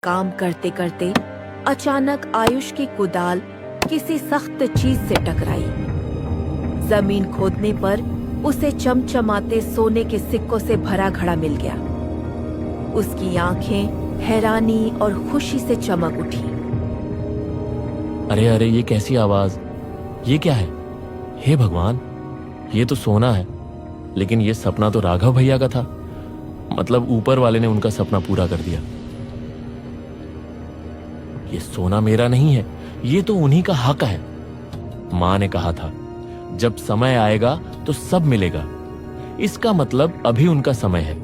काम करते करते अचानक आयुष की कुदाल किसी सख्त चीज से टकराई। जमीन खोदने पर उसे चमचमाते सोने के सिक्कों से भरा घड़ा मिल गया। उसकी आंखें हैरानी और खुशी से चमक उठी। अरे अरे, ये कैसी आवाज, ये क्या है? हे भगवान, ये तो सोना है। लेकिन ये सपना तो राघव भैया का था। मतलब ऊपर वाले ने उनका सपना पूरा कर दिया। ये सोना मेरा नहीं है, ये तो उन्हीं का हक है। मां ने कहा था जब समय आएगा तो सब मिलेगा। इसका मतलब अभी उनका समय है,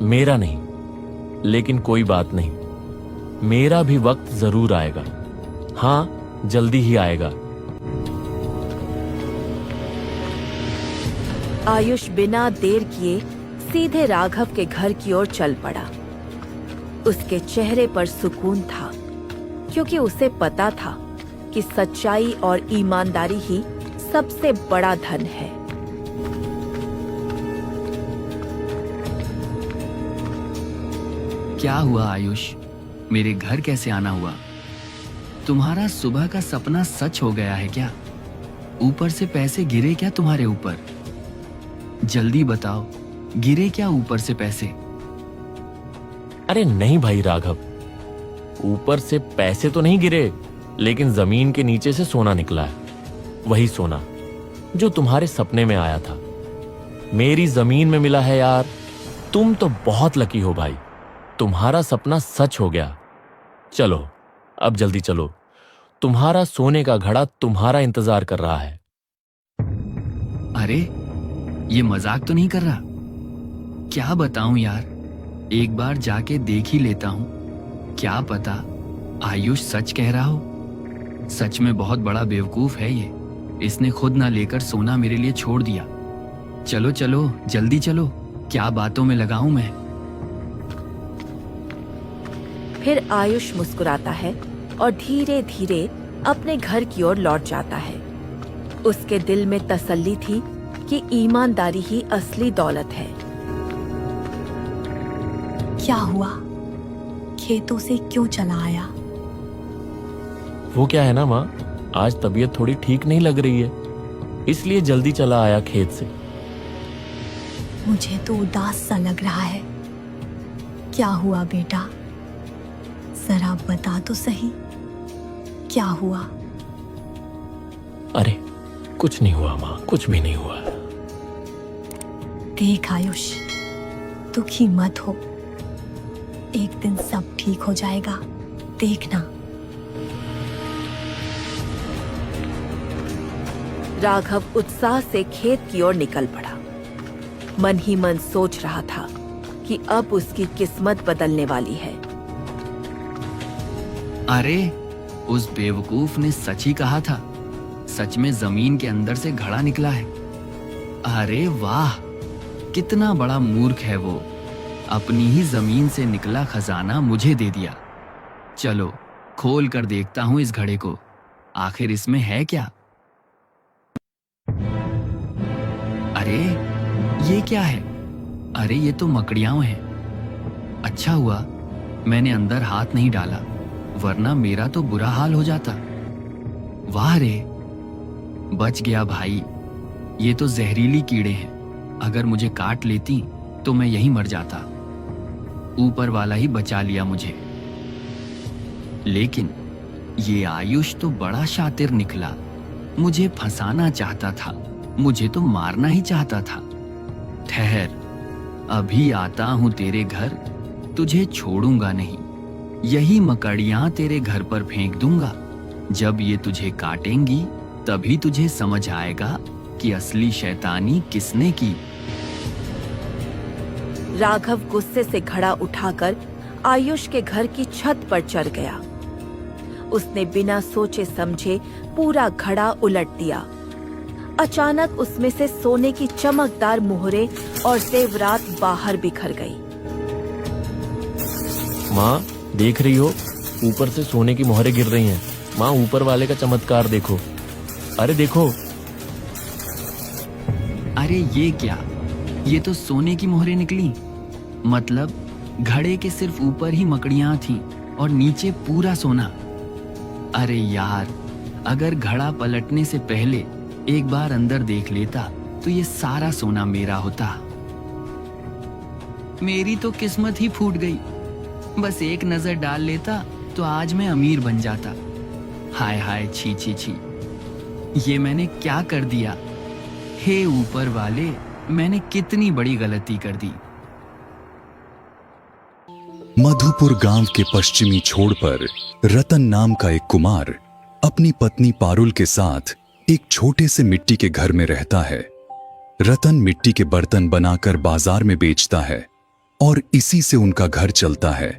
मेरा नहीं। लेकिन कोई बात नहीं, मेरा भी वक्त जरूर आएगा। हां, जल्दी ही आएगा। आयुष बिना देर किए सीधे राघव के घर की ओर चल पड़ा। उसके चेहरे पर सुकून था, क्योंकि उसे पता था कि सच्चाई और ईमानदारी ही सबसे बड़ा धन है। क्या हुआ आयुष, मेरे घर कैसे आना हुआ? तुम्हारा सुबह का सपना सच हो गया है क्या? ऊपर से पैसे गिरे क्या तुम्हारे ऊपर? जल्दी बताओ, गिरे क्या ऊपर से पैसे? अरे नहीं भाई राघव, ऊपर से पैसे तो नहीं गिरे, लेकिन जमीन के नीचे से सोना निकला है। वही सोना जो तुम्हारे सपने में आया था, मेरी जमीन में मिला है। यार, तुम तो बहुत लकी हो भाई, तुम्हारा सपना सच हो गया। चलो अब जल्दी चलो, तुम्हारा सोने का घड़ा तुम्हारा इंतजार कर रहा है। अरे, ये मजाक तो नहीं कर रहा? क्या बताऊं यार, एक बार जाके देख ही लेता हूं। क्या पता आयुष सच कह रहा हो। सच में बहुत बड़ा बेवकूफ है ये। इसने खुद ना लेकर सोना मेरे लिए छोड़ दिया। चलो चलो जल्दी चलो, क्या बातों में लगा हूं मैं। फिर आयुष मुस्कुराता है और धीरे धीरे अपने घर की ओर लौट जाता है। उसके दिल में तसल्ली थी कि ईमानदारी ही असली दौलत है। क्या हुआ? खेतों से क्यों चला आया? वो क्या है ना माँ, आज तबीयत थोड़ी ठीक नहीं लग रही है, इसलिए जल्दी चला आया खेत से। मुझे तो उदास सा लग रहा है। क्या हुआ बेटा? जरा बता तो सही, क्या हुआ? अरे कुछ नहीं हुआ माँ, कुछ भी नहीं हुआ। देख आयुष, दुखी मत हो, एक दिन सब ठीक हो जाएगा, देखना। राघव उत्साह से खेत की ओर निकल पड़ा। मन ही मन सोच रहा था कि अब उसकी किस्मत बदलने वाली है। अरे, उस बेवकूफ ने सच ही कहा था। सच में जमीन के अंदर से घड़ा निकला है। अरे वाह, कितना बड़ा मूर्ख है वो। अपनी ही जमीन से निकला खजाना मुझे दे दिया। चलो खोल कर देखता हूं इस घड़े को, आखिर इसमें है क्या। अरे ये क्या है? अरे ये तो मकड़ियां हैं। अच्छा हुआ मैंने अंदर हाथ नहीं डाला, वरना मेरा तो बुरा हाल हो जाता। वाह रे, बच गया भाई। ये तो जहरीली कीड़े हैं, अगर मुझे काट लेती तो मैं यहीं मर जाता। ऊपर वाला ही बचा लिया मुझे। लेकिन ये आयुष तो बड़ा शातिर निकला। मुझे फंसाना चाहता था, मुझे तो मारना ही चाहता था। ठहर, अभी आता हूं तेरे घर, तुझे छोड़ूंगा नहीं। यही मकड़ियां तेरे घर पर फेंक दूंगा। जब ये तुझे काटेंगी तभी तुझे समझ आएगा कि असली शैतानी किसने की। राघव गुस्से से घड़ा उठाकर आयुष के घर की छत पर चढ़ गया। उसने बिना सोचे समझे पूरा घड़ा उलट दिया। अचानक उसमें से सोने की चमकदार मोहरे और जेवरात बाहर बिखर गई। माँ देख रही हो, ऊपर से सोने की मोहरें गिर रही हैं। माँ, ऊपर वाले का चमत्कार देखो। अरे देखो। अरे ये क्या? ये तो सोने की मोहरें निकली। मतलब घड़े के सिर्फ ऊपर ही मकड़ियां थीं और नीचे पूरा सोना। अरे यार, अगर घड़ा पलटने से पहले एक बार अंदर देख लेता तो ये सारा सोना मेरा होता। मेरी तो किस्मत ही फूट गई। बस एक नजर डाल लेता तो आज मैं अमीर बन जाता। हाय हाय, छी छी छी, ये मैंने क्या कर दिया। हे ऊपर वाले, मैंने कितनी बड़ी गलती कर दी। मधुपुर गांव के पश्चिमी छोर पर रतन नाम का एक कुमार अपनी पत्नी पारुल के साथ एक छोटे से मिट्टी के घर में रहता है। रतन मिट्टी के बर्तन बनाकर बाजार में बेचता है और इसी से उनका घर चलता है,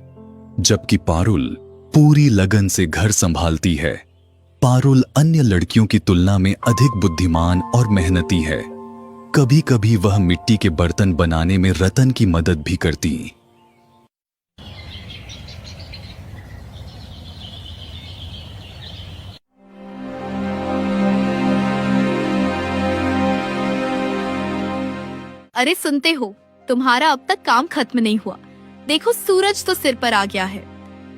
जबकि पारुल पूरी लगन से घर संभालती है। पारुल अन्य लड़कियों की तुलना में अधिक बुद्धिमान और मेहनती है। कभी कभी वह मिट्टी के बर्तन बनाने में रतन की मदद भी करती। अरे सुनते हो, तुम्हारा अब तक काम खत्म नहीं हुआ। देखो सूरज तो सिर पर आ गया है।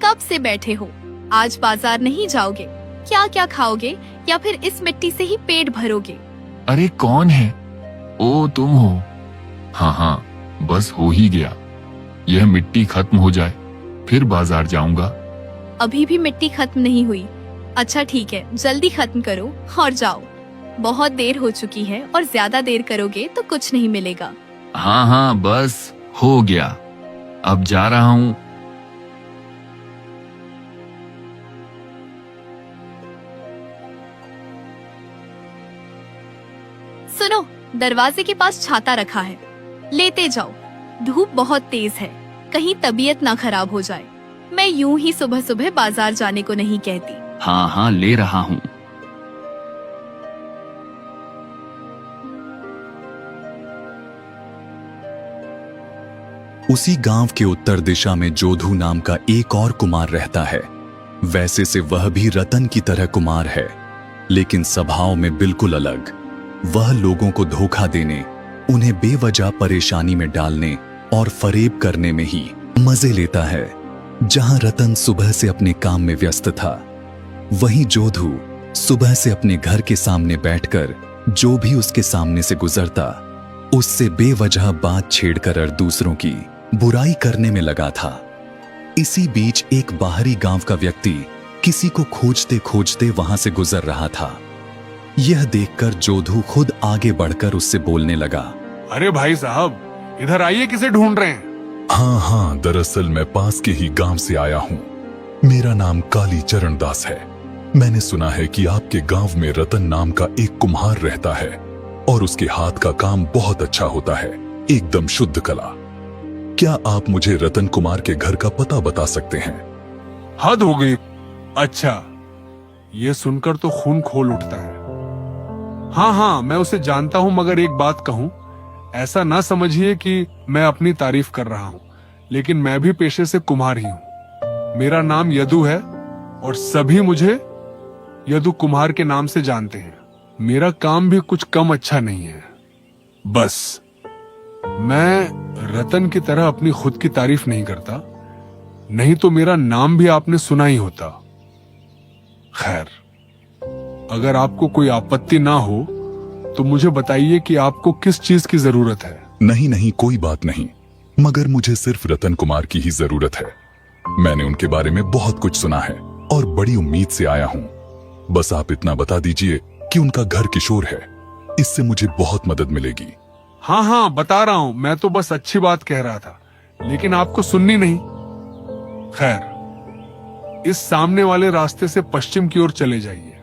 कब से बैठे हो? आज बाजार नहीं जाओगे? क्या क्या खाओगे या फिर इस मिट्टी से ही पेट भरोगे? अरे कौन है? ओ तुम हो? हाँ हाँ, बस हो ही गया। यह मिट्टी खत्म हो जाए फिर बाजार जाऊंगा। अभी भी मिट्टी खत्म नहीं हुई? अच्छा ठीक है, जल्दी खत्म करो और जाओ। बहुत देर हो चुकी है और ज्यादा देर करोगे तो कुछ नहीं मिलेगा। हाँ हाँ, बस हो गया, अब जा रहा हूँ। सुनो, दरवाजे के पास छाता रखा है, लेते जाओ। धूप बहुत तेज है, कहीं तबीयत ना खराब हो जाए। मैं यूं ही सुबह सुबह बाजार जाने को नहीं कहती। हाँ हाँ, ले रहा हूँ। उसी गांव के उत्तर दिशा में जोधू नाम का एक और कुमार रहता है। वैसे से वह भी रतन की तरह कुमार है, लेकिन स्वभाव में बिल्कुल अलग। वह लोगों को धोखा देने, उन्हें बेवजह परेशानी में डालने और फरेब करने में ही मजे लेता है। जहां रतन सुबह से अपने काम में व्यस्त था, वहीं जोधू सुबह से अपने घर के सामने बैठकर जो भी उसके सामने से गुजरता, उससे बेवजह बात छेड़कर और दूसरों की बुराई करने में लगा था। इसी बीच एक बाहरी गांव का व्यक्ति किसी को खोजते खोजते वहां से गुजर रहा था। यह देखकर जोधू खुद आगे बढ़कर उससे बोलने लगा। अरे भाई साहब, इधर आइए, किसे ढूंढ रहे हैं? हाँ हाँ, दरअसल मैं पास के ही गांव से आया हूँ। मेरा नाम काली चरण दास है। मैंने सुना है कि आपके गांव में रतन नाम का एक कुम्हार रहता है और उसके हाथ का काम बहुत अच्छा होता है, एकदम शुद्ध कला। क्या आप मुझे रतन कुमार के घर का पता बता सकते हैं? हद हो गई। अच्छा, ये सुनकर तो खून खोल उठता है। हाँ हाँ, मैं उसे जानता हूं, मगर एक बात कहूं, ऐसा ना समझिए कि मैं अपनी तारीफ कर रहा हूं, लेकिन मैं भी पेशे से कुम्हार ही हूं। मेरा नाम यदु है और सभी मुझे यदु कुम्हार के नाम से जानते हैं। मेरा काम भी कुछ कम अच्छा नहीं है। बस मैं रतन की तरह अपनी खुद की तारीफ नहीं करता, नहीं तो मेरा नाम भी आपने सुना ही होता। खैर, अगर आपको कोई आपत्ति ना हो तो मुझे बताइए कि आपको किस चीज की जरूरत है। नहीं नहीं, कोई बात नहीं, मगर मुझे सिर्फ रतन कुमार की ही जरूरत है। मैंने उनके बारे में बहुत कुछ सुना है और बड़ी उम्मीद से आया हूँ। बस आप इतना बता दीजिए कि उनका घर किशोर है, इससे मुझे बहुत मदद मिलेगी। हाँ हाँ, बता रहा हूं, मैं तो बस अच्छी बात कह रहा था, लेकिन आपको सुननी नहीं। खैर, इस सामने वाले रास्ते से पश्चिम की ओर चले जाइए।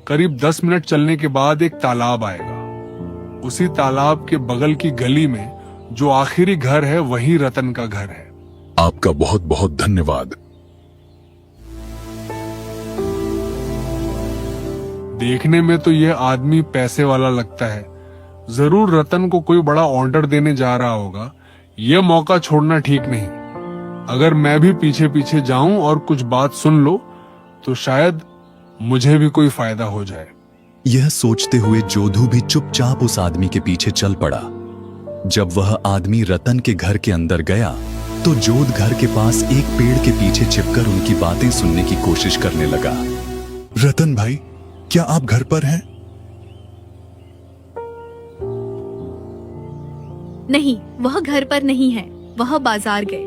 करीब 10 मिनट चलने के बाद एक तालाब आएगा। उसी तालाब के बगल की गली में जो आखिरी घर है, वही रतन का घर है। आपका बहुत बहुत धन्यवाद। देखने में तो यह आदमी पैसे वाला लगता है, जरूर रतन को कोई बड़ा ऑर्डर देने जा रहा होगा। यह मौका छोड़ना ठीक नहीं। अगर मैं भी पीछे पीछे जाऊं और कुछ बात सुन लो तो शायद मुझे भी कोई फायदा हो जाए। यह सोचते हुए जोधू भी चुपचाप उस आदमी के पीछे चल पड़ा। जब वह आदमी रतन के घर के अंदर गया तो जोध घर के पास एक पेड़ के पीछे छिपकर उनकी बातें सुनने की कोशिश करने लगा। रतन भाई, क्या आप घर पर हैं? नहीं, वह घर पर नहीं है, वह बाजार गए।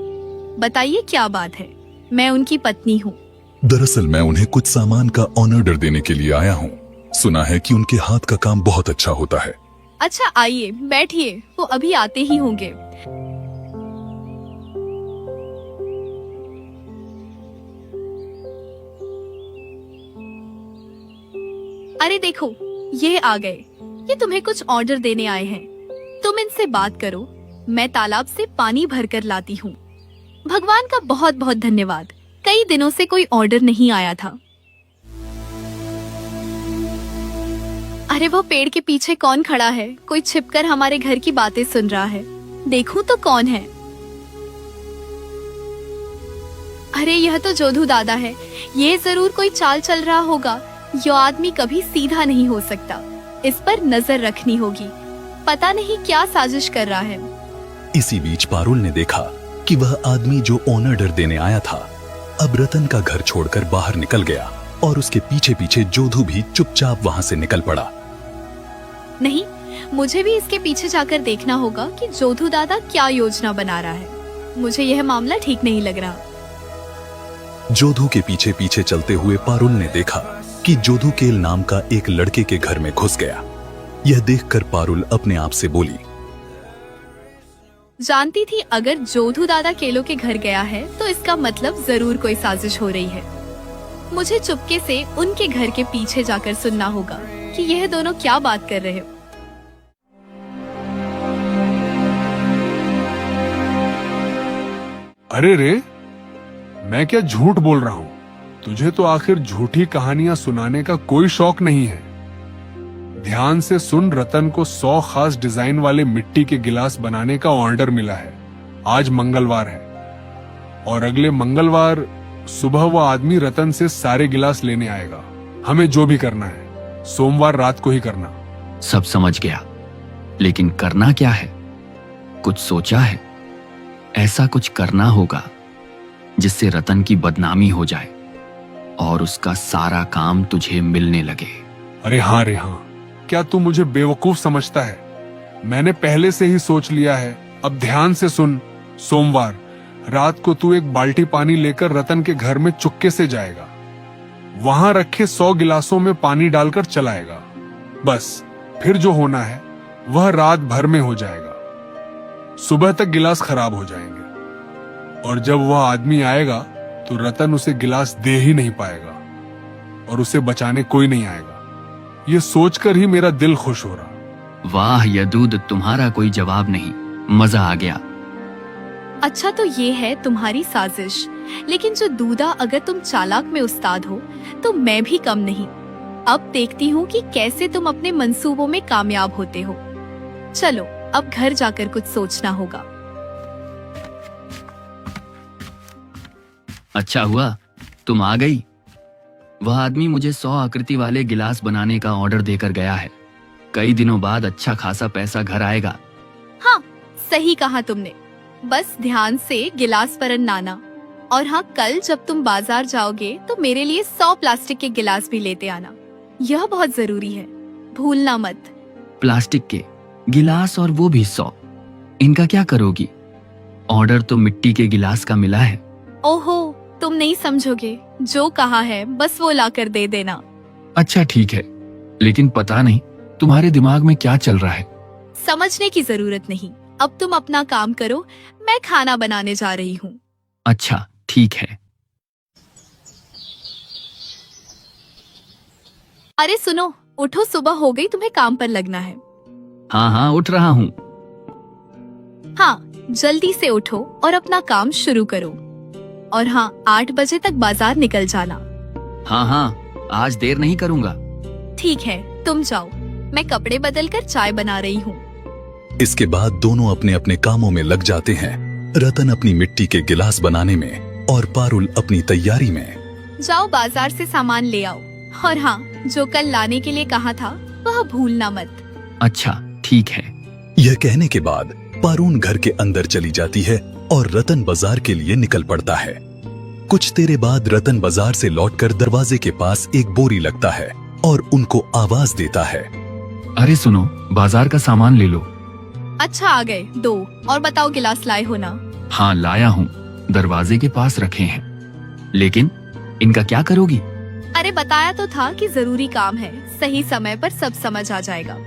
बताइए क्या बात है? मैं उनकी पत्नी हूँ। दरअसल मैं उन्हें कुछ सामान का ऑर्डर देने के लिए आया हूँ। सुना है कि उनके हाथ का काम बहुत अच्छा होता है। अच्छा, आइए बैठिए, वो अभी आते ही होंगे। अरे देखो, ये आ गए। ये तुम्हें कुछ ऑर्डर देने आए हैं। तुम इनसे बात करो, मैं तालाब से पानी भरकर लाती हूँ। भगवान का बहुत बहुत धन्यवाद, कई दिनों से कोई ऑर्डर नहीं आया था। अरे वो पेड़ के पीछे कौन खड़ा है? कोई छिपकर हमारे घर की बातें सुन रहा है। देखूं तो कौन है? अरे यह तो जोधू दादा है। ये जरूर कोई चाल चल रहा होगा। यह आदमी कभी सीधा नहीं हो सकता। इस पर नजर रखनी होगी। पता नहीं क्या साजिश कर रहा है। इसी बीच पारुल ने देखा कि वह आदमी जो ऑर्डर देने आया था अब रतन का घर छोड़कर बाहर निकल गया और उसके पीछे पीछे जोधू भी चुपचाप वहां से निकल पड़ा। नहीं, मुझे भी इसके पीछे जाकर देखना होगा कि जोधू दादा क्या योजना बना रहा है। मुझे यह मामला ठीक नहीं लग रहा। जोधू के पीछे पीछे चलते हुए पारुल ने देखा कि जोधू केल नाम का एक लड़के के घर में घुस गया। यह देखकर पारुल अपने आप से बोली, जानती थी अगर जोधू दादा केलो के घर गया है तो इसका मतलब जरूर कोई साजिश हो रही है। मुझे चुपके से उनके घर के पीछे जाकर सुनना होगा कि यह दोनों क्या बात कर रहे हो। अरे रे, मैं क्या झूठ बोल रहा हूँ? तुझे तो आखिर झूठी कहानियां सुनाने का कोई शौक नहीं है। ध्यान से सुन, रतन को 100 खास डिजाइन वाले मिट्टी के गिलास बनाने का ऑर्डर मिला है। आज मंगलवार है और अगले मंगलवार सुबह वह आदमी रतन से सारे गिलास लेने आएगा। हमें जो भी करना है सोमवार रात को ही करना। सब समझ गया, लेकिन करना क्या है? कुछ सोचा है? ऐसा कुछ करना होगा जिससे रतन की बदनामी हो जाए और उसका सारा काम तुझे मिलने लगे। अरे हाँ रे हाँ, क्या तू मुझे बेवकूफ समझता है? मैंने पहले से ही सोच लिया है। अब ध्यान से सुन, सोमवार रात को तू एक बाल्टी पानी लेकर रतन के घर में चुपके से जाएगा। वहां रखे 100 गिलासों में पानी डालकर चलाएगा। बस फिर जो होना है वह रात भर में हो जाएगा। सुबह तक गिलास खराब हो जाएंगे और जब वह आदमी आएगा तो रतन उसे गिलास दे ही नहीं पाएगा और उसे बचाने कोई नहीं आएगा। ये सोचकर ही मेरा दिल खुश हो रहा। वाह यदूद, तुम्हारा कोई जवाब नहीं। मजा आ गया। अच्छा तो ये है तुम्हारी साजिश, लेकिन जो दूधा अगर तुम चालाक में उस्ताद हो तो मैं भी कम नहीं। अब देखती हूँ कि कैसे तुम अपने मंसूबों में कामयाब होते हो। चलो अब घर जाकर कुछ सोचना होगा। अच्छा हुआ तुम आ गई। वह आदमी मुझे 100 आकृति वाले गिलास बनाने का ऑर्डर देकर गया है। कई दिनों बाद अच्छा खासा पैसा घर आएगा। हाँ, सही कहा तुमने। बस ध्यान से गिलास पर लाना। और हाँ, कल जब तुम बाजार जाओगे तो मेरे लिए 100 प्लास्टिक के गिलास भी लेते आना। यह बहुत जरूरी है, भूलना मत। प्लास्टिक के गिलास और वो भी 100। इनका क्या करोगी? ऑर्डर तो मिट्टी के गिलास का मिला है। ओहो, तुम नहीं समझोगे। जो कहा है बस वो लाकर दे देना। अच्छा ठीक है, लेकिन पता नहीं तुम्हारे दिमाग में क्या चल रहा है। समझने की जरूरत नहीं। अब तुम अपना काम करो, मैं खाना बनाने जा रही हूँ। अच्छा ठीक है। अरे सुनो, उठो, सुबह हो गई, तुम्हें काम पर लगना है। हाँ हाँ उठ रहा हूँ। हाँ, जल्दी से उठो और अपना काम शुरू करो। और हाँ, 8 बजे तक बाजार निकल जाना। हाँ हाँ, आज देर नहीं करूँगा। ठीक है, तुम जाओ, मैं कपड़े बदलकर चाय बना रही हूँ। इसके बाद दोनों अपने अपने कामों में लग जाते हैं। रतन अपनी मिट्टी के गिलास बनाने में और पारुल अपनी तैयारी में। जाओ बाजार से सामान ले आओ। और हाँ, जो कल लाने के लिए कहा था वह भूलना मत। अच्छा ठीक है। यह कहने के बाद पारून घर के अंदर चली जाती है और रतन बाजार के लिए निकल पड़ता है। कुछ देर बाद रतन बाजार से लौटकर दरवाजे के पास एक बोरी लगता है और उनको आवाज देता है। अरे सुनो, बाजार का सामान ले लो। अच्छा आ गए, दो और बताओ गिलास लाए हो ना? हाँ लाया हूँ, दरवाजे के पास रखे हैं। लेकिन इनका क्या करोगी? अरे बताया तो था कि जरूरी काम है, सही समय पर सब समझ आ जाएगा।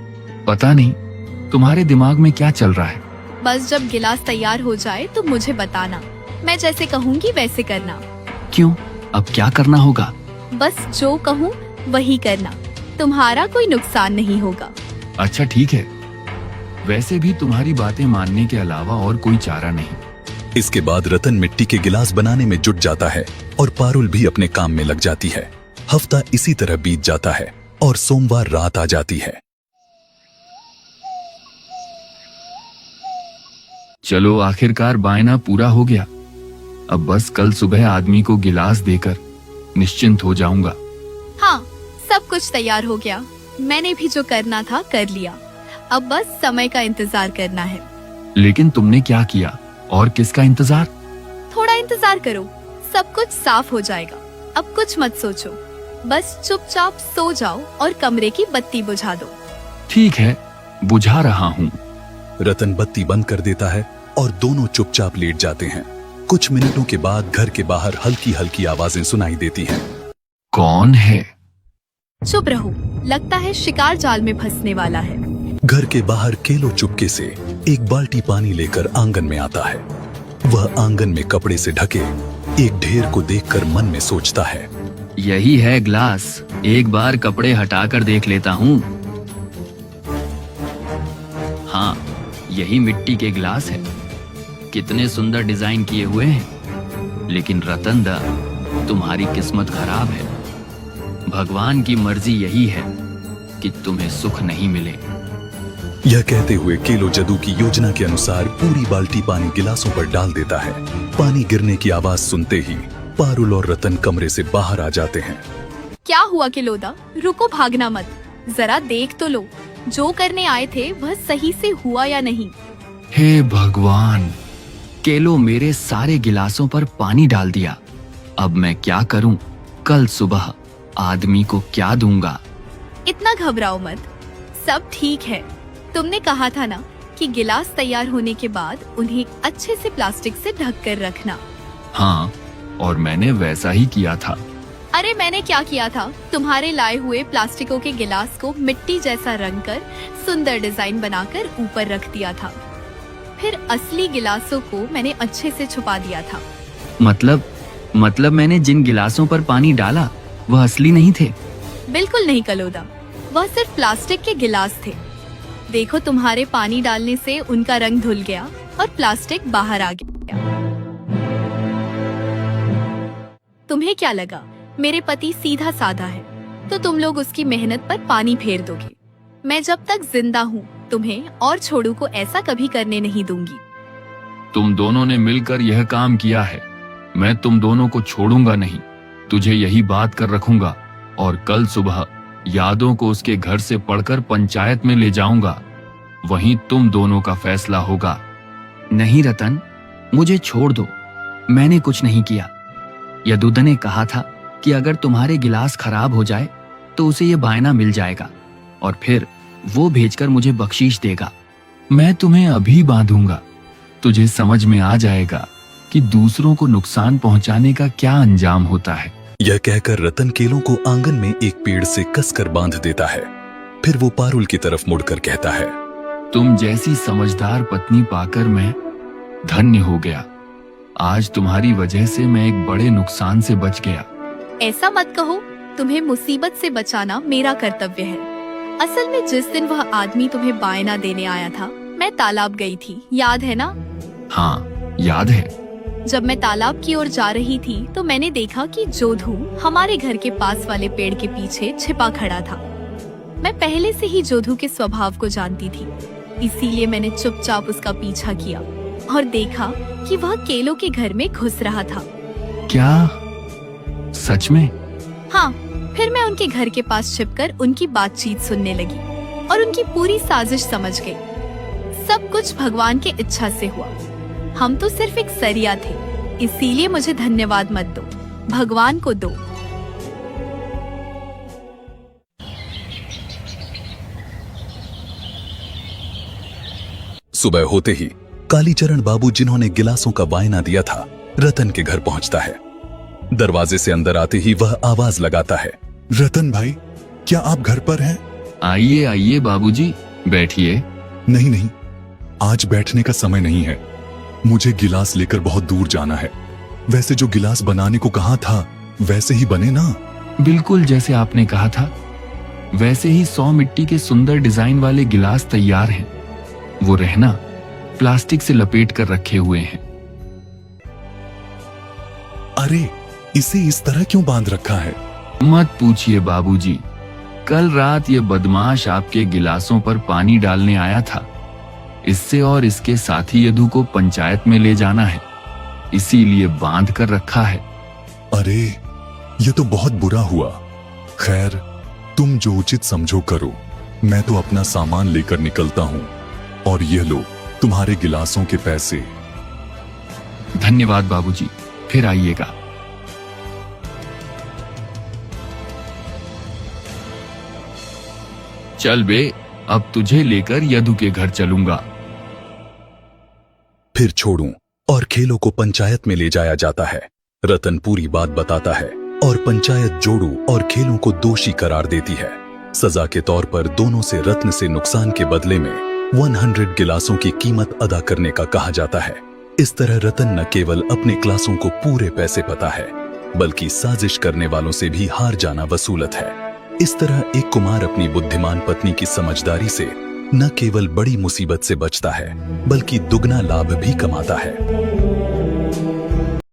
पता नहीं तुम्हारे दिमाग में क्या चल रहा है। बस जब गिलास तैयार हो जाए तो मुझे बताना, मैं जैसे कहूँगी वैसे करना। क्यों, अब क्या करना होगा? बस जो कहूँ वही करना, तुम्हारा कोई नुकसान नहीं होगा। अच्छा ठीक है, वैसे भी तुम्हारी बातें मानने के अलावा और कोई चारा नहीं। इसके बाद रतन मिट्टी के गिलास बनाने में जुट जाता है और पारुल भी अपने काम में लग जाती है। हफ्ता इसी तरह बीत जाता है और सोमवार रात आ जाती है। चलो आखिरकार बायना पूरा हो गया। अब बस कल सुबह आदमी को गिलास देकर निश्चिंत हो जाऊंगा। हाँ, सब कुछ तैयार हो गया, मैंने भी जो करना था कर लिया। अब बस समय का इंतजार करना है। लेकिन तुमने क्या किया और किसका इंतजार? थोड़ा इंतजार करो, सब कुछ साफ हो जाएगा। अब कुछ मत सोचो, बस चुपचाप सो जाओ और कमरे की बत्ती बुझा दो। ठीक है, बुझा रहा हूँ। रतन बत्ती बंद कर देता है और दोनों चुपचाप लेट जाते हैं। कुछ मिनटों के बाद घर के बाहर हल्की हल्की आवाजें सुनाई देती हैं। कौन है? चुप रहो, लगता है शिकार जाल में फंसने वाला है। घर के बाहर केलो चुपके से एक बाल्टी पानी लेकर आंगन में आता है। वह आंगन में कपड़े से ढके एक ढेर को देखकर मन में सोचता है, यही है ग्लास, एक बार कपड़े हटाकर देख लेता हूँ। हाँ, यही मिट्टी के गिलास है। कितने सुंदर डिजाइन किए हुए हैं। लेकिन रतन दा, तुम्हारी किस्मत खराब है। भगवान की मर्जी यही है कि तुम्हें सुख नहीं मिले। यह कहते हुए केलो जदू की योजना के अनुसार पूरी बाल्टी पानी गिलासों पर डाल देता है। पानी गिरने की आवाज सुनते ही पारुल और रतन कमरे से बाहर आ जाते हैं। क्या हुआ केलोदा, रुको, भागना मत, जरा देख तो लो, जो करने आए थे वह सही से हुआ या नहीं। हे भगवान, केलो मेरे सारे गिलासों पर पानी डाल दिया। अब मैं क्या करूं? कल सुबह आदमी को क्या दूंगा? इतना घबराओ मत, सब ठीक है। तुमने कहा था ना कि गिलास तैयार होने के बाद उन्हें अच्छे से प्लास्टिक से ढक कर रखना। हाँ, और मैंने वैसा ही किया था। अरे मैंने क्या किया था, तुम्हारे लाए हुए प्लास्टिकों के गिलास को मिट्टी जैसा रंग कर सुंदर डिजाइन बनाकर ऊपर रख दिया था। फिर असली गिलासों को मैंने अच्छे से छुपा दिया था। मतलब मैंने जिन गिलासों पर पानी डाला वह असली नहीं थे? बिल्कुल नहीं कलोदा, वह सिर्फ प्लास्टिक के गिलास थे। देखो, तुम्हारे पानी डालने से उनका रंग धुल गया और प्लास्टिक बाहर आ गया। तुम्हें क्या लगा मेरे पति सीधा साधा है तो तुम लोग उसकी मेहनत पर पानी फेर दोगे? मैं जब तक जिंदा हूँ तुम्हें और छोड़ू को ऐसा कभी करने नहीं दूंगी। तुम दोनों ने मिलकर यह काम किया है, मैं तुम दोनों को छोड़ूंगा नहीं। तुझे यही बात कर रखूंगा और कल सुबह यादों को उसके घर से पढ़कर पंचायत में ले जाऊंगा। वहीं तुम दोनों का फैसला होगा। नहीं रतन, मुझे छोड़ दो, मैंने कुछ नहीं किया। यदुदा ने कहा था कि अगर तुम्हारे गिलास खराब हो जाए तो उसे ये बायना मिल जाएगा और फिर वो भेजकर मुझे बख्शीश देगा। मैं तुम्हें अभी बांधूंगा, तुझे समझ में आ जाएगा कि दूसरों को नुकसान पहुंचाने का क्या अंजाम होता है। यह कहकर रतन केलों को आंगन में एक पेड़ से कसकर बांध देता है। फिर वो पारुल की तरफ मुड़कर कहता है, तुम जैसी समझदार पत्नी पाकर मैं धन्य हो गया। आज तुम्हारी वजह से मैं एक बड़े नुकसान से बच गया। ऐसा मत कहो, तुम्हें मुसीबत से बचाना मेरा कर्तव्य है। असल में जिस दिन वह आदमी तुम्हें बायना देने आया था, मैं तालाब गई थी, याद है ना? हाँ, याद है। जब मैं तालाब की ओर जा रही थी तो मैंने देखा कि जोधू हमारे घर के पास वाले पेड़ के पीछे छिपा खड़ा था। मैं पहले से ही जोधू के स्वभाव को जानती थी, इसीलिए मैंने चुपचाप उसका पीछा किया और देखा कि वह केलों के घर में घुस रहा था। क्या सच में? हाँ, फिर मैं उनके घर के पास छिपकर उनकी बातचीत सुनने लगी और उनकी पूरी साजिश समझ गई। सब कुछ भगवान की इच्छा से हुआ। हम तो सिर्फ एक सरिया थे, इसीलिए मुझे धन्यवाद मत दो, भगवान को दो। सुबह होते ही कालीचरण बाबू, जिन्होंने गिलासों का वायना दिया था, रतन के घर पहुंचता है। दरवाजे से अंदर आते ही वह आवाज लगाता है, रतन भाई, क्या आप घर पर हैं? आइए आइए बाबूजी, बैठिए। नहीं नहीं, आज बैठने का समय नहीं है। मुझे गिलास लेकर बहुत दूर जाना है। वैसे जो गिलास बनाने को कहा था वैसे ही बने ना? बिल्कुल जैसे आपने कहा था, वैसे ही 100 मिट्टी के सुंदर डिजाइन वाले गिलास तैयार हैं। वो रहना प्लास्टिक से लपेट कर रखे हुए हैं। अरे, इसे इस तरह क्यों बांध रखा है? मत पूछिए बाबूजी, कल रात ये बदमाश आपके गिलासों पर पानी डालने आया था। इससे और इसके साथी यदु को पंचायत में ले जाना है, इसीलिए बांध कर रखा है। अरे, ये तो बहुत बुरा हुआ। खैर, तुम जो उचित समझो करो। मैं तो अपना सामान लेकर निकलता हूँ, और ये लो तुम्हारे गिलासों के पैसे। धन्यवाद बाबूजी, फिर आइएगा। चल बे, अब तुझे लेकर यदु के घर चलूंगा। फिर छोड़ूं और खेलों को पंचायत में ले जाया जाता है। रतन पूरी बात बताता है और पंचायत जोड़ू और खेलों को दोषी करार देती है। सजा के तौर पर दोनों से रत्न से नुकसान के बदले में 100 गिलासों की कीमत अदा करने का कहा जाता है। इस तरह रतन न केवल अपने क्लासों को पूरे पैसे पता है, बल्कि साजिश करने वालों से भी हार जाना वसूलत है। इस तरह एक कुमार अपनी बुद्धिमान पत्नी की समझदारी से न केवल बड़ी मुसीबत से बचता है, बल्कि दुगना लाभ भी कमाता है।